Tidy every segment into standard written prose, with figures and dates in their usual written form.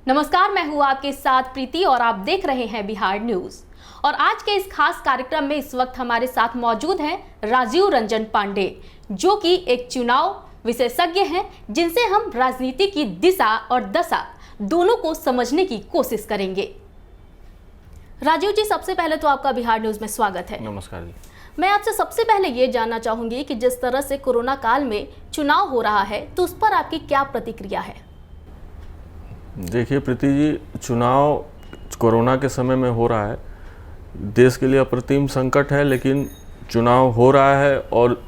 नमस्कार, मैं हूँ आपके साथ प्रीति और आप देख रहे हैं बिहार न्यूज। और आज के इस खास कार्यक्रम में इस वक्त हमारे साथ मौजूद हैं राजीव रंजन पांडे, जो कि एक चुनाव विशेषज्ञ हैं, जिनसे हम राजनीति की दिशा और दशा दोनों को समझने की कोशिश करेंगे। राजीव जी, सबसे पहले तो आपका बिहार न्यूज में स्वागत है। नमस्कार जी। मैं आपसे सबसे पहले ये जानना चाहूंगी कि जिस तरह से कोरोना काल में चुनाव हो रहा है, तो उस पर आपकी क्या प्रतिक्रिया है? देखिए प्रीति जी, चुनाव कोरोना के समय में हो रहा है, देश के लिए अप्रतिम संकट है, लेकिन चुनाव हो रहा है और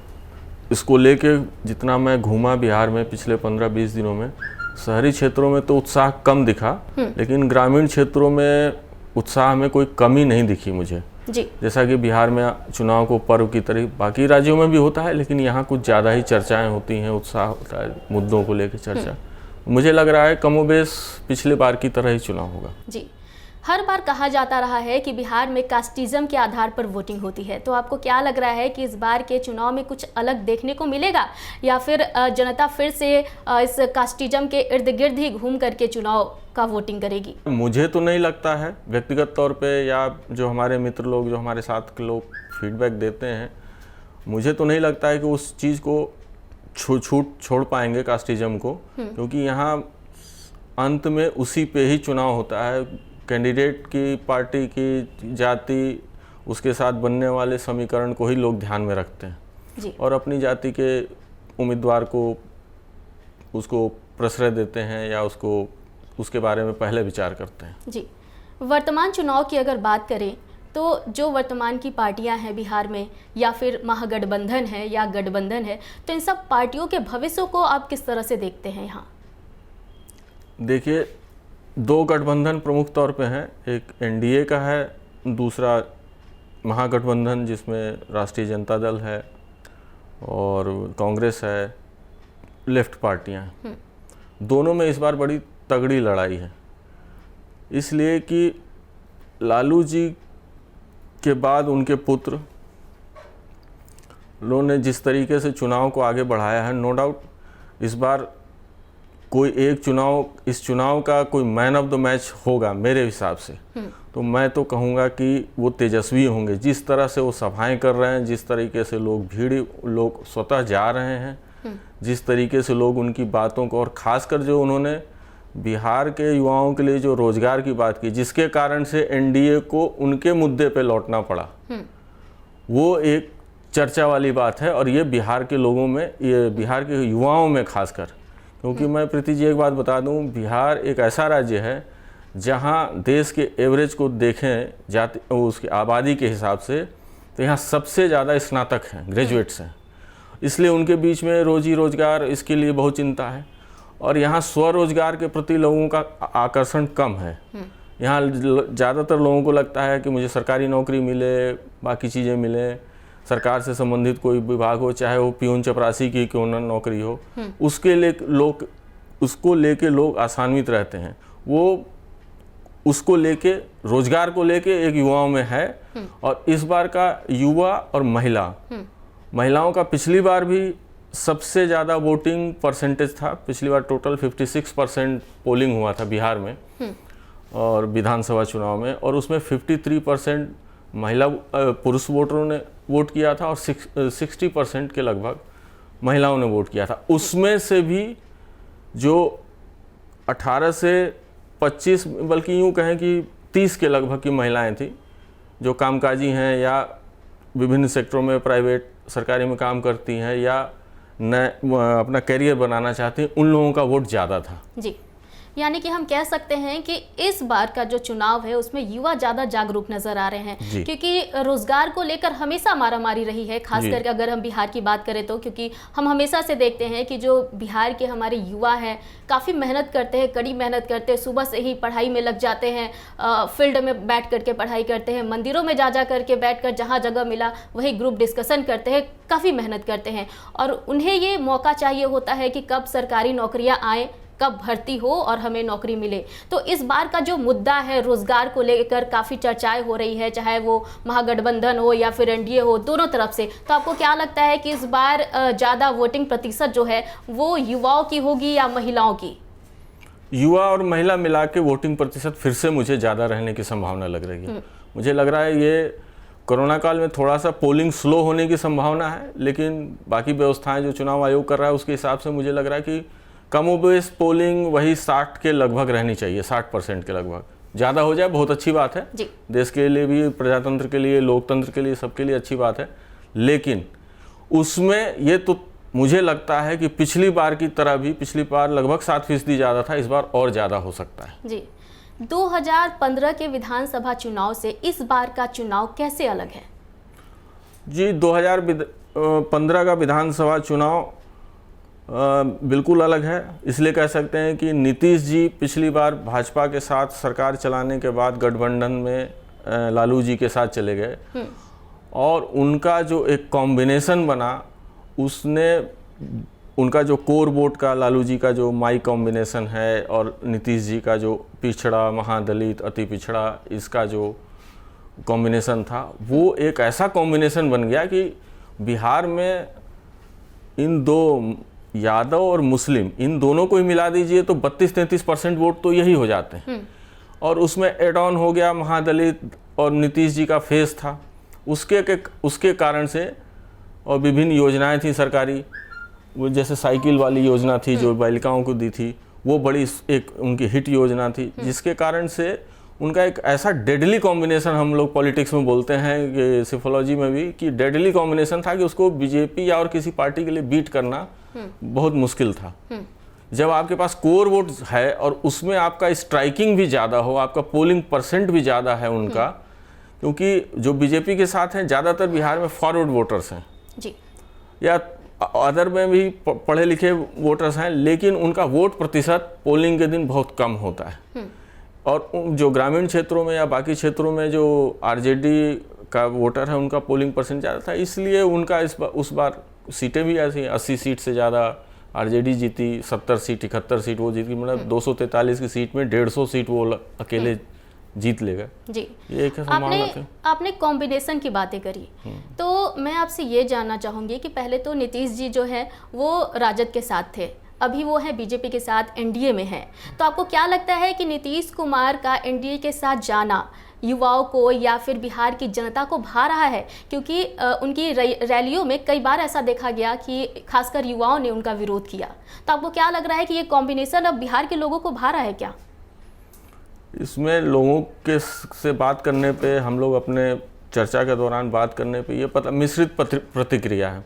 इसको लेके जितना मैं घूमा बिहार में पिछले 15-20 दिनों में, शहरी क्षेत्रों में तो उत्साह कम दिखा, लेकिन ग्रामीण क्षेत्रों में उत्साह में कोई कमी नहीं दिखी मुझे जी। जैसा कि बिहार में चुनाव को पर्व की तरह बाकी राज्यों में भी होता है, लेकिन यहाँ कुछ ज़्यादा ही चर्चाएं होती हैं, उत्साह होता है, मुद्दों को लेकर चर्चा। मुझे लग रहा है कमोबेश पिछले बार की तरह ही चुनाव होगा जी। हर बार कहा जाता रहा है कि बिहार में कास्टिज्म के आधार पर वोटिंग होती है, तो आपको क्या लग रहा है कि इस बार के चुनाव में कुछ अलग देखने को मिलेगा, या फिर जनता फिर से इस कास्टिज्म के इर्द गिर्द ही घूम करके चुनाव का वोटिंग करेगी? मुझे तो नहीं लगता है, व्यक्तिगत तौर पे या जो हमारे मित्र लोग, जो हमारे साथ के लोग फीडबैक देते हैं, मुझे तो नहीं लगता है कि उस चीज़ को छोड़ पाएंगे कास्टिज्म को, क्योंकि यहाँ अंत में उसी पे ही चुनाव होता है। कैंडिडेट की, पार्टी की, जाति, उसके साथ बनने वाले समीकरण को ही लोग ध्यान में रखते हैं जी। और अपनी जाति के उम्मीदवार को उसको प्रश्रय देते हैं या उसके बारे में पहले विचार करते हैं जी। वर्तमान चुनाव की अगर बात करें तो जो वर्तमान की पार्टियां हैं बिहार में, या फिर महागठबंधन है या गठबंधन है, तो इन सब पार्टियों के भविष्य को आप किस तरह से देखते हैं यहाँ? देखिए, दो गठबंधन प्रमुख तौर पे हैं, एक एनडीए का है, दूसरा महागठबंधन जिसमें राष्ट्रीय जनता दल है और कांग्रेस है, लेफ्ट पार्टियां हैं। दोनों में इस बार बड़ी तगड़ी लड़ाई है, इसलिए कि लालू जी के बाद उनके पुत्र लोगों ने जिस तरीके से चुनाव को आगे बढ़ाया है, नो डाउट इस बार कोई एक इस चुनाव का कोई मैन ऑफ द मैच होगा मेरे हिसाब से। तो मैं तो कहूँगा कि वो तेजस्वी होंगे। जिस तरह से वो सभाएं कर रहे हैं, जिस तरीके से लोग स्वतः जा रहे हैं, जिस तरीके से लोग उनकी बातों को, और ख़ासकर जो उन्होंने बिहार के युवाओं के लिए जो रोजगार की बात की, जिसके कारण से एनडीए को उनके मुद्दे पे लौटना पड़ा, वो एक चर्चा वाली बात है। और ये बिहार के लोगों में, ये बिहार के युवाओं में खासकर, क्योंकि मैं प्रीति जी एक बात बता दूं, बिहार एक ऐसा राज्य है जहां देश के एवरेज को देखें जाति उसकी आबादी के हिसाब से, तो यहाँ सबसे ज़्यादा स्नातक हैं, ग्रेजुएट्स हैं, इसलिए उनके बीच में रोजी रोजगार इसके लिए बहुत चिंता है। और यहाँ स्वरोजगार के प्रति लोगों का आकर्षण कम है। यहाँ ज़्यादातर लोगों को लगता है कि मुझे सरकारी नौकरी मिले, बाकी चीज़ें मिले, सरकार से संबंधित कोई विभाग हो, चाहे वो पियून चपरासी की क्यों न नौकरी हो, उसको लेके लोग आसान्वित रहते हैं। वो उसको लेके, रोजगार को लेके एक युवाओं में है। और इस बार का युवा और महिलाओं का पिछली बार भी सबसे ज़्यादा वोटिंग परसेंटेज था। पिछली बार टोटल 56% पोलिंग हुआ था बिहार में और विधानसभा चुनाव में, और उसमें 53% पुरुष वोटरों ने वोट किया था और 60% के लगभग महिलाओं ने वोट किया था। उसमें से भी जो 18 से 25, बल्कि यूँ कहें कि 30 के लगभग की महिलाएं थी, जो कामकाजी हैं या विभिन्न सेक्टरों में प्राइवेट सरकारी में काम करती हैं या अपना करियर बनाना चाहती हैं, उन लोगों का वोट ज़्यादा था जी। यानी कि हम कह सकते हैं कि इस बार का जो चुनाव है उसमें युवा ज़्यादा जागरूक नजर आ रहे हैं, क्योंकि रोजगार को लेकर हमेशा मारामारी रही है, खास करके अगर हम बिहार की बात करें तो। क्योंकि हम हमेशा से देखते हैं कि जो बिहार के हमारे युवा हैं काफ़ी मेहनत करते हैं, कड़ी मेहनत करते हैं, सुबह से ही पढ़ाई में लग जाते हैं, फील्ड में बैठ करके पढ़ाई करते हैं, मंदिरों में जा करके बैठ कर जहाँ जगह मिला वही ग्रुप डिस्कशन करते हैं, काफ़ी मेहनत करते हैं। और उन्हें ये मौका चाहिए होता है कि कब सरकारी नौकरियाँ आएँ, कब भर्ती हो और हमें नौकरी मिले। तो इस बार का जो मुद्दा है रोजगार को लेकर काफ़ी चर्चाएं हो रही है, चाहे वो महागठबंधन हो या फिर एनडीए हो, दोनों तरफ से। तो आपको क्या लगता है कि इस बार ज़्यादा वोटिंग प्रतिशत जो है वो युवाओं की होगी या महिलाओं की? युवा और महिला मिला के वोटिंग प्रतिशत फिर से मुझे ज़्यादा रहने की संभावना लग रही है। मुझे लग रहा है ये कोरोना काल में थोड़ा सा पोलिंग स्लो होने की संभावना है, लेकिन बाकी व्यवस्थाएं जो चुनाव आयोग कर रहा है उसके हिसाब से मुझे लग रहा है कि कमोबेश पोलिंग वही 60 के लगभग रहनी चाहिए, 60% के लगभग। ज़्यादा हो जाए बहुत अच्छी बात है, देश के लिए भी, प्रजातंत्र के लिए, लोकतंत्र के लिए, सबके लिए अच्छी बात है। लेकिन उसमें ये तो मुझे लगता है कि पिछली बार की तरह भी, पिछली बार लगभग 7% ज़्यादा था, इस बार और ज़्यादा हो सकता है। जी, 2015 के विधानसभा चुनाव से इस बार का चुनाव कैसे अलग है? जी, 2015 का विधानसभा चुनाव बिल्कुल अलग है। इसलिए कह सकते हैं कि नीतीश जी पिछली बार भाजपा के साथ सरकार चलाने के बाद गठबंधन में लालू जी के साथ चले गए और उनका जो एक कॉम्बिनेशन बना, उसने उनका जो कोर वोट का, लालू जी का जो माई कॉम्बिनेशन है और नीतीश जी का जो पिछड़ा, महादलित, अति पिछड़ा, इसका जो कॉम्बिनेशन था, वो एक ऐसा कॉम्बिनेशन बन गया कि बिहार में इन दो यादव और मुस्लिम, इन दोनों को ही मिला दीजिए तो 32-33% वोट तो यही हो जाते हैं। और उसमें एड ऑन हो गया महादलित और नीतीश जी का फेस था, उसके कारण से, और विभिन्न योजनाएं थी सरकारी, वो जैसे साइकिल वाली योजना थी जो बालिकाओं को दी थी, वो बड़ी एक उनकी हिट योजना थी, जिसके कारण से उनका एक ऐसा डेडली कॉम्बिनेशन, हम लोग पॉलिटिक्स में बोलते हैं कि सिफोलॉजी में भी, कि डेडली कॉम्बिनेशन था कि उसको बीजेपी या और किसी पार्टी के लिए बीट करना बहुत मुश्किल था। जब आपके पास कोर वोट है और उसमें आपका स्ट्राइकिंग भी ज़्यादा हो, आपका पोलिंग परसेंट भी ज़्यादा है उनका, क्योंकि जो बीजेपी के साथ हैं ज़्यादातर बिहार में फॉरवर्ड वोटर्स हैं जी, या अदर में भी पढ़े लिखे वोटर्स हैं, लेकिन उनका वोट प्रतिशत पोलिंग के दिन बहुत कम होता है। और जो ग्रामीण क्षेत्रों में या बाकी क्षेत्रों में जो आरजेडी का वोटर है, उनका पोलिंग परसेंट ज़्यादा था, इसलिए उनका उस बार सीटें भी ऐसी 80 सीट से ज़्यादा आरजेडी जीती, 70 सीट 71 सीट वो जीती, मतलब 243 की सीट में 150 सीट वो अकेले जीत लेगा। जी, ये एक संभावना थी। आपने कॉम्बिनेशन की बातें करी, तो मैं आपसे ये जानना चाहूँगी कि पहले तो नीतीश जी जो है वो राजद के साथ थे, अभी वो है बीजेपी के साथ, एनडीए में है, तो आपको क्या लगता है कि नीतीश कुमार का एनडीए के साथ जाना युवाओं को या फिर बिहार की जनता को भा रहा है? क्योंकि उनकी रैलियों में कई बार ऐसा देखा गया कि खासकर युवाओं ने उनका विरोध किया, तो आपको क्या लग रहा है कि ये कॉम्बिनेशन अब बिहार के लोगों को भा रहा है क्या? इसमें लोगों के से बात करने पे, हम लोग अपने चर्चा के दौरान बात करने पे ये पता, मिश्रित प्रतिक्रिया है।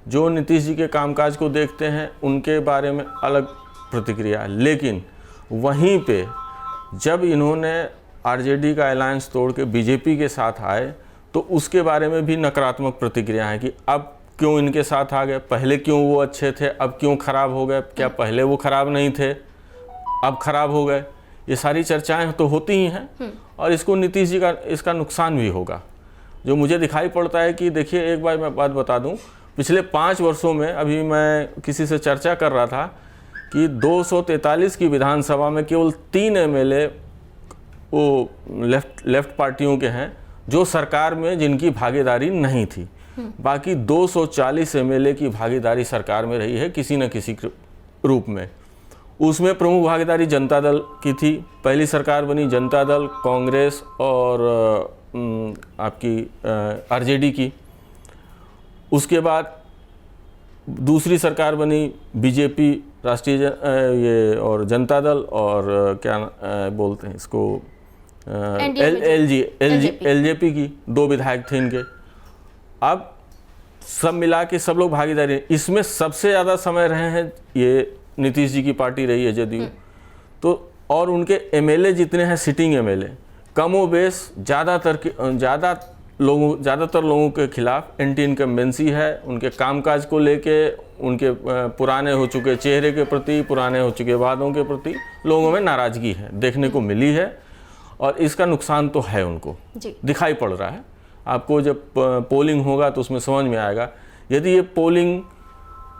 जो नीतीश जी के कामकाज को देखते हैं उनके बारे में अलग प्रतिक्रिया है, लेकिन वहीं पे जब इन्होंने आरजेडी का अलायंस तोड़ के बीजेपी के साथ आए तो उसके बारे में भी नकारात्मक प्रतिक्रिया है कि अब क्यों इनके साथ आ गए, पहले क्यों वो अच्छे थे, अब क्यों खराब हो गए, क्या पहले वो खराब नहीं थे अब खराब हो गए। ये सारी चर्चाएं तो होती ही हैं और इसको नीतीश जी का इसका नुकसान भी होगा। जो मुझे दिखाई पड़ता है कि देखिए, एक बार मैं बात बता दूं, पिछले 5 वर्षों में, अभी मैं किसी से चर्चा कर रहा था कि 243 की विधानसभा में केवल 3 एमएलए वो लेफ्ट पार्टियों के हैं जो सरकार में जिनकी भागीदारी नहीं थी। बाकी 240 एमएलए की भागीदारी सरकार में रही है किसी न किसी रूप में। उसमें प्रमुख भागीदारी जनता दल की थी। पहली सरकार बनी जनता दल, कांग्रेस और आपकी आरजेडी की। उसके बाद दूसरी सरकार बनी बीजेपी, राष्ट्रीय ये और जनता दल और क्या बोलते हैं इसको, एलजेपी की 2 विधायक थे इनके। अब सब मिला के सब लोग भागीदारी, इसमें सबसे ज़्यादा समय रहे हैं ये नीतीश जी की पार्टी रही है जदयू। तो और उनके एमएलए जितने हैं सिटिंग एमएलए, कमोबेश ज़्यादातर लोगों के खिलाफ एंटी इनकम्बेंसी है। उनके कामकाज को लेके, उनके पुराने हो चुके चेहरे के प्रति, पुराने हो चुके वादों के प्रति लोगों में नाराज़गी है, देखने को मिली है और इसका नुकसान तो है उनको दिखाई पड़ रहा है। आपको जब पोलिंग होगा तो उसमें समझ में आएगा। यदि ये पोलिंग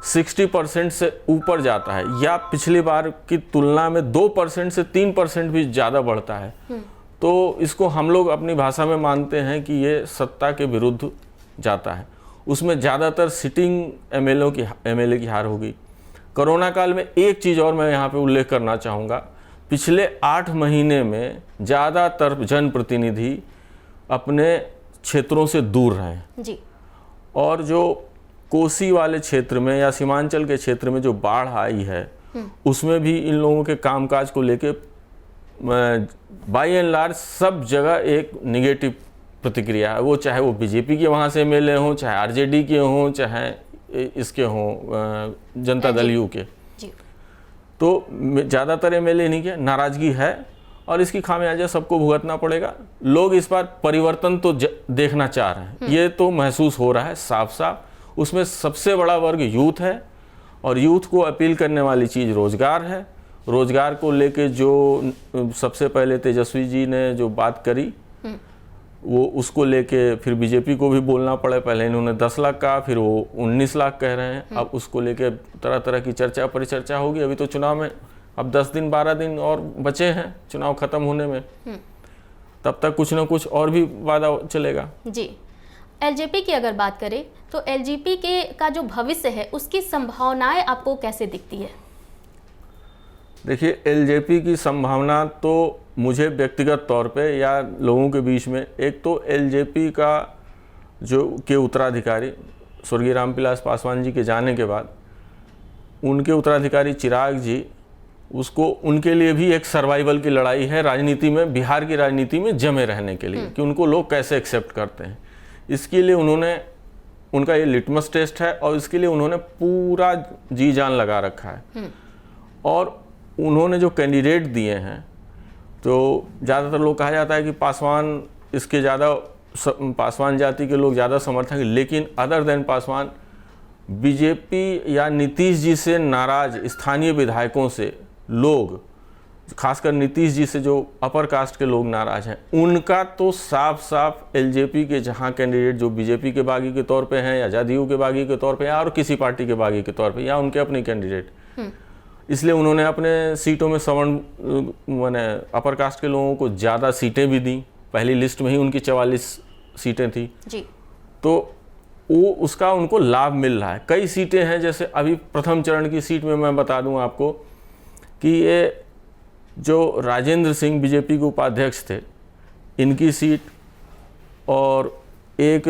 60% से ऊपर जाता है या पिछली बार की तुलना में 2% से 3% भी ज़्यादा बढ़ता है, तो इसको हम लोग अपनी भाषा में मानते हैं कि ये सत्ता के विरुद्ध जाता है। उसमें ज़्यादातर सिटिंग एमएलए की हार होगी। कोरोना काल में एक चीज़ और मैं यहाँ पे उल्लेख करना चाहूँगा, पिछले 8 महीने में ज़्यादातर जनप्रतिनिधि अपने क्षेत्रों से दूर रहे हैं जी। और जो कोसी वाले क्षेत्र में या सीमांचल के क्षेत्र में जो बाढ़ आई है उसमें भी इन लोगों के कामकाज को लेके बाई एंड लार्ज सब जगह एक निगेटिव प्रतिक्रिया है। वो चाहे वो बीजेपी के वहाँ से एमएलए हों, चाहे आरजेडी के हों, चाहे इसके हों जनता दल यू के, तो ज़्यादातर एमएलए नहीं के नाराज़गी है और इसकी खामियाजा सबको भुगतना पड़ेगा। लोग इस बार परिवर्तन तो देखना चाह रहे हैं, ये तो महसूस हो रहा है साफ साफ। उसमें सबसे बड़ा वर्ग यूथ है और यूथ को अपील करने वाली चीज़ रोज़गार है। रोज़गार को लेके जो सबसे पहले तेजस्वी जी ने जो बात करी वो उसको लेके फिर बीजेपी को भी बोलना पड़े। पहले इन्होंने 10 लाख कहा, फिर वो 19 लाख कह रहे हैं। अब उसको लेके तरह तरह की चर्चा परिचर्चा होगी। अभी तो चुनाव में अब 10 दिन 12 दिन और बचे हैं चुनाव ख़त्म होने में, तब तक कुछ ना कुछ और भी वादा चलेगा। जी। एलजेपी की अगर बात करें तो एलजेपी के का जो भविष्य है उसकी संभावनाएं आपको कैसे दिखती है? देखिए, एलजेपी की संभावना तो मुझे व्यक्तिगत तौर पे या लोगों के बीच में, एक तो एलजेपी का जो के उत्तराधिकारी स्वर्गीय रामविलास पासवान जी के जाने के बाद उनके उत्तराधिकारी चिराग जी, उसको उनके लिए भी एक सर्वाइवल की लड़ाई है राजनीति में, बिहार की राजनीति में जमे रहने के लिए कि उनको लोग कैसे एक्सेप्ट करते हैं। इसके लिए उनका ये लिटमस टेस्ट है और इसके लिए उन्होंने पूरा जी जान लगा रखा है। और उन्होंने जो कैंडिडेट दिए हैं, तो ज़्यादातर लोग कहा जाता है कि पासवान इसके ज़्यादा, पासवान जाति के लोग ज़्यादा समर्थक हैं, लेकिन अदर देन पासवान बीजेपी या नीतीश जी से नाराज़ स्थानीय विधायकों से लोग, खासकर नीतीश जी से जो अपर कास्ट के लोग नाराज़ हैं, उनका तो साफ साफ एलजेपी के जहां कैंडिडेट जो बीजेपी के बागी के तौर पे हैं या जदयू के बागी के तौर पे या और किसी पार्टी के बागी के तौर पे या उनके अपने कैंडिडेट, इसलिए उन्होंने अपने सीटों में सवर्ण माने अपर कास्ट के लोगों को ज़्यादा सीटें भी दी। पहली लिस्ट में ही उनकी 44 सीटें थी जी। तो वो उसका उनको लाभ मिल रहा है। कई सीटें हैं, जैसे अभी प्रथम चरण की सीट में मैं बता दूं आपको कि ये जो राजेंद्र सिंह बीजेपी के उपाध्यक्ष थे, इनकी सीट, और एक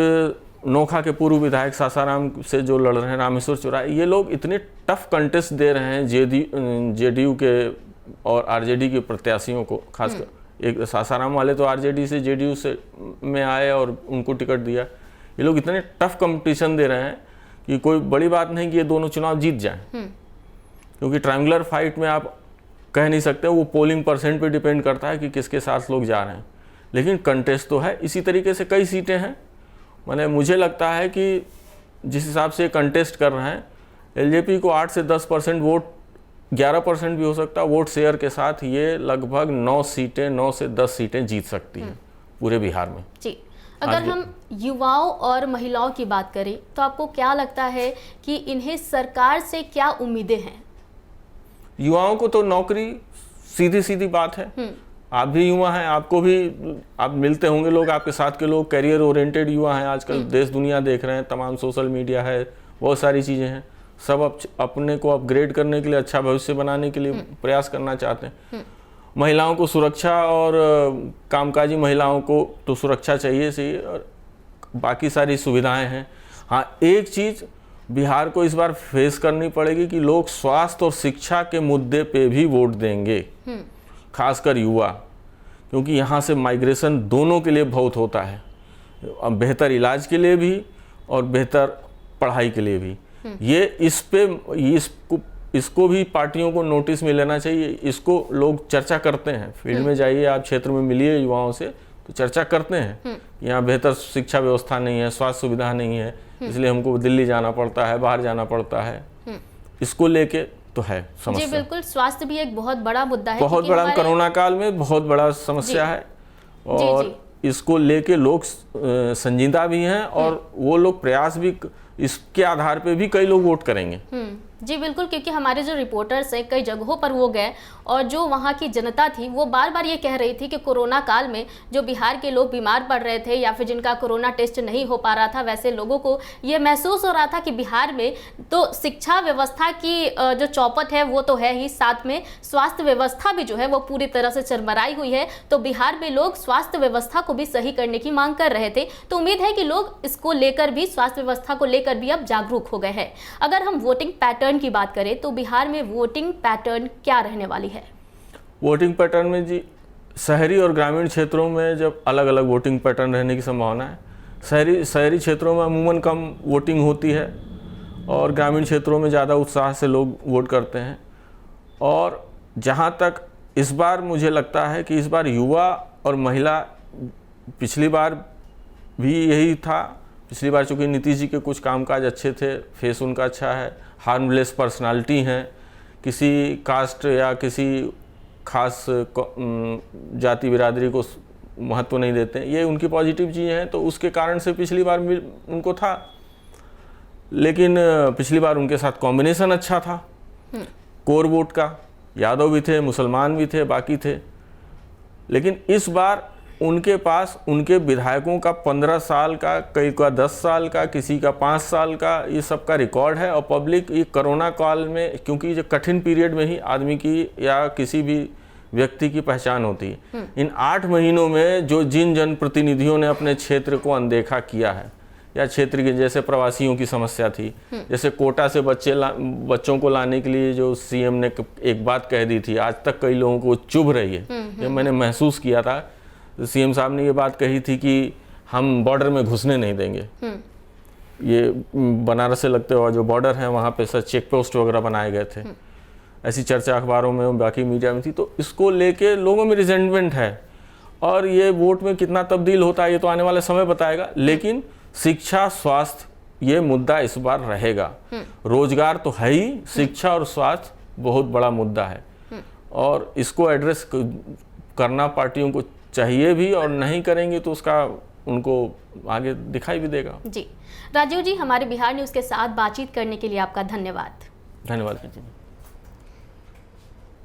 नोखा के पूर्व विधायक सासाराम से जो लड़ रहे हैं रामेश्वर चौराहे, ये लोग इतने टफ कंटेस्ट दे रहे हैं जेडीयू के और आरजेडी के प्रत्याशियों को। खासकर एक सासाराम वाले तो आरजेडी से जेडीयू से में आए और उनको टिकट दिया। ये लोग इतने टफ कंपटीशन दे रहे हैं कि कोई बड़ी बात नहीं कि ये दोनों चुनाव जीत जाएं, क्योंकि ट्रायंगुलर फाइट में आप कह नहीं सकते, वो पोलिंग परसेंट पे डिपेंड करता है कि किसके साथ लोग जा रहे हैं, लेकिन कंटेस्ट तो है। इसी तरीके से कई सीटें हैं। मैंने मुझे लगता है कि जिस हिसाब से कंटेस्ट कर रहे हैं, एलजेपी को 8 से 10% वोट, 11% भी हो सकता है वोट शेयर के साथ, ये लगभग 9 से 10 सीटें जीत सकती हैं पूरे बिहार में। जी। अगर हम युवाओं और महिलाओं की बात करें तो आपको क्या लगता है कि इन्हें सरकार से क्या उम्मीदें हैं? युवाओं को तो नौकरी, सीधी सीधी बात है। आप भी युवा हैं, आपको भी आप मिलते होंगे लोग, आपके साथ के लोग कैरियर ओरिएंटेड युवा हैं। आजकल देश दुनिया देख रहे हैं, तमाम सोशल मीडिया है, बहुत सारी चीज़ें हैं। सब अपने को अपग्रेड करने के लिए, अच्छा भविष्य बनाने के लिए प्रयास करना चाहते हैं। महिलाओं को सुरक्षा, और कामकाजी महिलाओं को तो सुरक्षा चाहिए सी, और बाकी सारी सुविधाएं हैं। हाँ, एक चीज़ बिहार को इस बार फेस करनी पड़ेगी कि लोग स्वास्थ्य और शिक्षा के मुद्दे पे भी वोट देंगे, खासकर युवा, क्योंकि यहाँ से माइग्रेशन दोनों के लिए बहुत होता है, बेहतर इलाज के लिए भी और बेहतर पढ़ाई के लिए भी। ये इसको भी पार्टियों को नोटिस में लेना चाहिए। इसको लोग चर्चा करते हैं, फील्ड में जाइए आप, क्षेत्र में मिलिए युवाओं से, तो चर्चा करते हैं। यहाँ बेहतर शिक्षा व्यवस्था नहीं है, स्वास्थ्य सुविधा नहीं है, इसलिए हमको दिल्ली जाना पड़ता है, बाहर जाना पड़ता है। इसको लेके तो है समस्या। जी बिल्कुल, स्वास्थ्य भी एक बहुत बड़ा मुद्दा है, बहुत बड़ा, कोरोना काल में बहुत बड़ा समस्या है, और इसको लेके लोग संजीदा भी हैं, और वो लोग प्रयास भी, इसके आधार पे भी कई लोग वोट करेंगे। जी बिल्कुल, क्योंकि हमारे जो रिपोर्टर्स हैं कई जगहों पर वो गए और जो वहाँ की जनता थी वो बार बार ये कह रही थी कि कोरोना काल में जो बिहार के लोग बीमार पड़ रहे थे या फिर जिनका कोरोना टेस्ट नहीं हो पा रहा था, वैसे लोगों को ये महसूस हो रहा था कि बिहार में तो शिक्षा व्यवस्था की जो चौपट है वो तो है ही, साथ में स्वास्थ्य व्यवस्था भी जो है वो पूरी तरह से चरमराई हुई है। तो बिहार में लोग स्वास्थ्य व्यवस्था को भी सही करने की मांग कर रहे थे। तो उम्मीद है कि लोग इसको लेकर भी, स्वास्थ्य व्यवस्था को लेकर भी अब जागरूक हो गए हैं। अगर हम वोटिंग पैटर्न की बात करें तो बिहार में वोटिंग पैटर्न क्या रहने वाली है? वोटिंग पैटर्न में जी, शहरी और ग्रामीण क्षेत्रों में जब अलग अलग वोटिंग पैटर्न रहने की संभावना है। शहरी क्षेत्रों में अमूमन कम वोटिंग होती है और ग्रामीण क्षेत्रों में ज़्यादा उत्साह से लोग वोट करते हैं। और जहाँ तक इस बार मुझे लगता है कि इस बार युवा और महिला, पिछली बार भी यही था। पिछली बार चूँकि नीतीश जी के कुछ कामकाज अच्छे थे, फेस उनका अच्छा है, हार्मलेस पर्सनालिटी हैं, किसी कास्ट या किसी खास जाति बिरादरी को महत्व नहीं देते हैं, ये उनकी पॉजिटिव चीज़ें हैं। तो उसके कारण से पिछली बार उनको था, लेकिन पिछली बार उनके साथ कॉम्बिनेशन अच्छा था कोर वोट का, यादव भी थे, मुसलमान भी थे, बाकी थे। लेकिन इस बार उनके पास उनके विधायकों का 15 साल का, कई का 10 साल का, किसी का 5 साल का, ये सब का रिकॉर्ड है। और पब्लिक ये कोरोना काल में, क्योंकि जो कठिन पीरियड में ही आदमी की या किसी भी व्यक्ति की पहचान होती है, इन 8 महीनों में जो जिन जनप्रतिनिधियों ने अपने क्षेत्र को अनदेखा किया है, या क्षेत्र के, जैसे प्रवासियों की समस्या थी, जैसे कोटा से बच्चों को लाने के लिए जो सीएम ने एक बात कह दी थी, आज तक कई लोगों को चुभ रही है। ये मैंने महसूस किया था। सीएम साहब ने ये बात कही थी कि हम बॉर्डर में घुसने नहीं देंगे। ये बनारस से लगते हुए जो बॉर्डर है वहाँ पे सर चेक पोस्ट वगैरह बनाए गए थे। ऐसी चर्चा अखबारों में, बाकी मीडिया में थी। तो इसको लेके लोगों में रिजेंटमेंट है और ये वोट में कितना तब्दील होता है ये तो आने वाला समय बताएगा। लेकिन शिक्षा, स्वास्थ्य, ये मुद्दा इस बार रहेगा। रोजगार तो है ही, शिक्षा और स्वास्थ्य बहुत बड़ा मुद्दा है और इसको एड्रेस करना पार्टियों को चाहिए भी, और नहीं करेंगे तो उसका उनको आगे दिखाई भी देगा। जी राजीव जी, हमारे बिहार न्यूज़ के साथ बातचीत करने के लिए आपका धन्यवाद। धन्यवाद।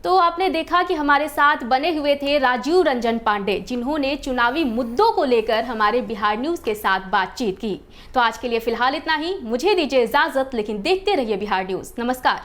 तो आपने देखा कि हमारे साथ बने हुए थे राजीव रंजन पांडे, जिन्होंने चुनावी मुद्दों को लेकर हमारे बिहार न्यूज़ के साथ बातचीत की। तो आज के लिए फिलहाल इतना ही, मुझे दीजिए इजाजत, लेकिन देखते रहिए बिहार न्यूज़। नमस्कार।